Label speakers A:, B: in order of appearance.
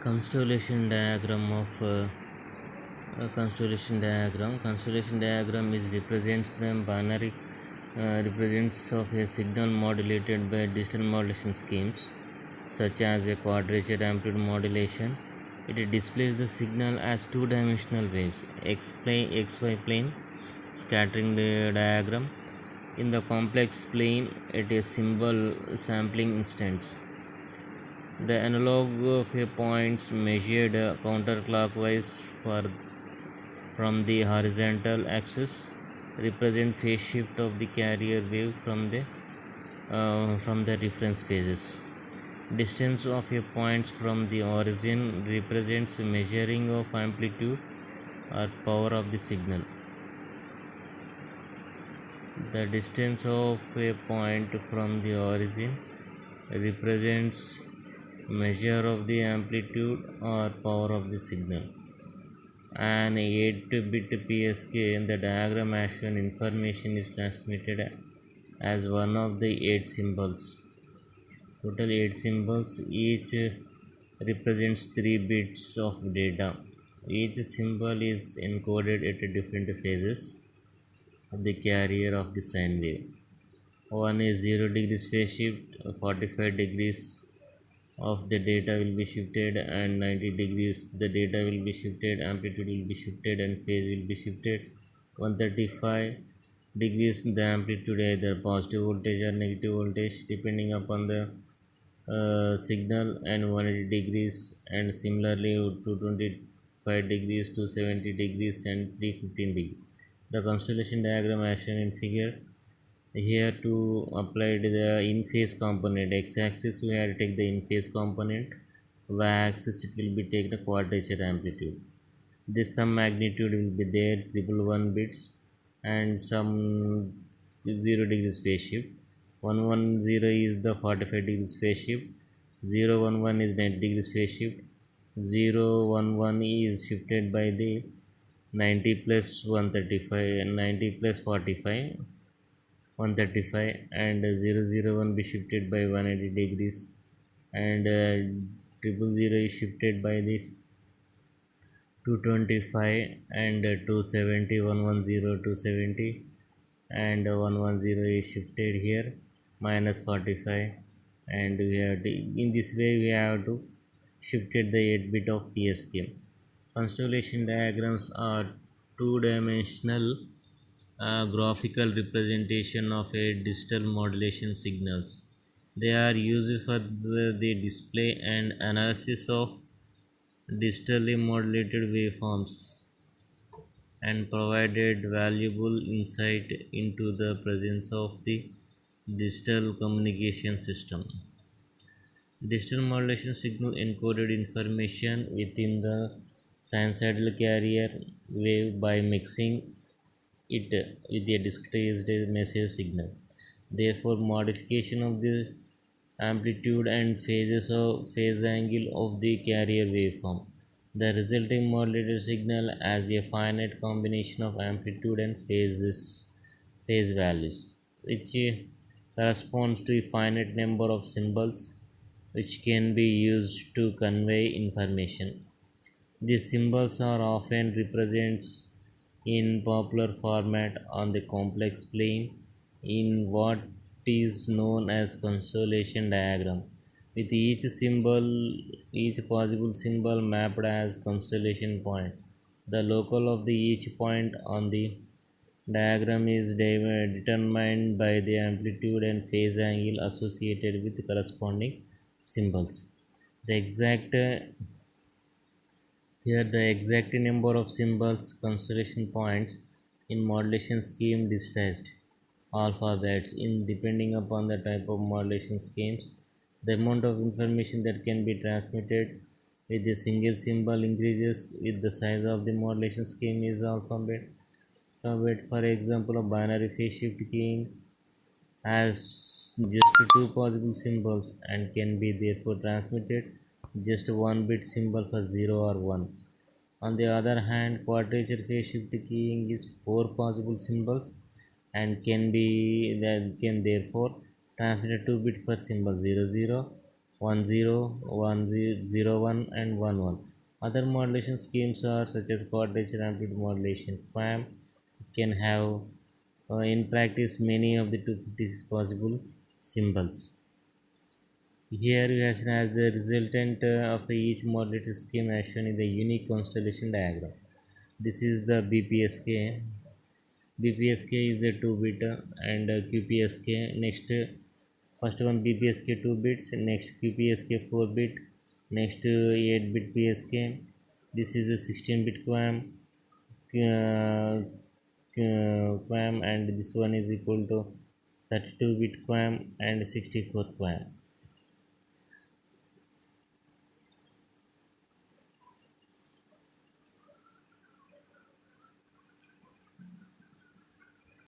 A: Constellation diagram of constellation diagram is represents the binary represents of a signal modulated by digital modulation schemes such as a quadrature amplitude modulation. It displays the signal as two-dimensional waves xy plane scattering the diagram. In the complex plane it is symbol sampling instance. The analog points measured counterclockwise from the horizontal axis represent phase shift of the carrier wave from the reference phases. Distance of a points from the origin represents measuring of amplitude or power of the signal. The distance of a point from the origin represents measure of the amplitude or power of the signal. An 8-bit PSK in the diagram as shown information is transmitted as one of the 8 symbols. Total 8 symbols, each represents 3 bits of data. Each symbol is encoded at different phases of the carrier of the sine wave. One is 0 degrees phase shift, 45 degrees of the data will be shifted, and 90 degrees the data will be shifted, amplitude will be shifted, and phase will be shifted. 135 degrees the amplitude either positive voltage or negative voltage depending upon the signal, and 180 degrees, and similarly 225 degrees, 270 degrees, and 315 degrees. The constellation diagram as shown in figure. Here to apply the in phase component, x-axis we have to take the in phase component, y-axis it will be take the quadrature amplitude. This some magnitude will be there, 111 bits, and some 0 degrees phase shift. 110 is the 45 degrees phase shift, 011 is 90 degrees phase shift, 011 is shifted by the 90 plus 135 and 90 plus 45 135, and 001 be shifted by 180 degrees, and 000 is shifted by this 225, and 270 110 270, and 110 is shifted here minus 45, and we have to, in this way we have to shifted the 8 bit of PSK. Constellation diagrams are two-dimensional graphical representation of a digital modulation signals. They are used for the display and analysis of digitally modulated waveforms and provided valuable insight into the presence of the digital communication system. Digital modulation signal encoded information within the sinusoidal carrier wave by mixing it with a discretized message signal. Therefore, modification of the amplitude and phase angle of the carrier waveform. The resulting modulated signal as a finite combination of amplitude and phase values, which corresponds to a finite number of symbols which can be used to convey information. These symbols are often represented in popular format on the complex plane in what is known as constellation diagram, with each possible symbol mapped as constellation point. The local of the each point on the diagram is determined by the amplitude and phase angle associated with the corresponding symbols. The exact Here the exact number of symbols constellation points in modulation scheme digitized alphabets in depending upon the type of modulation schemes. The amount of information that can be transmitted with a single symbol increases with the size of the modulation scheme is alphabet. For example, a binary phase shift keying has just two possible symbols and can be therefore transmitted just one bit symbol for 0 or 1. On the other hand, quadrature phase shift keying is four possible symbols and can therefore transmit a 2 bit per symbol 00, 10, and 11. Other modulation schemes are such as quadrature amplitude modulation. QAM can have in practice many of the 256 possible symbols. Here we have seen as the resultant of each modulated scheme as shown in the unique constellation diagram. This is the BPSK. BPSK is a 2 bit and QPSK. Next, first one BPSK 2 bits, next QPSK 4 bit, next 8 bit PSK. This is a 16-bit QAM, QAM, and this one is equal to 32-bit QAM and 64 QAM.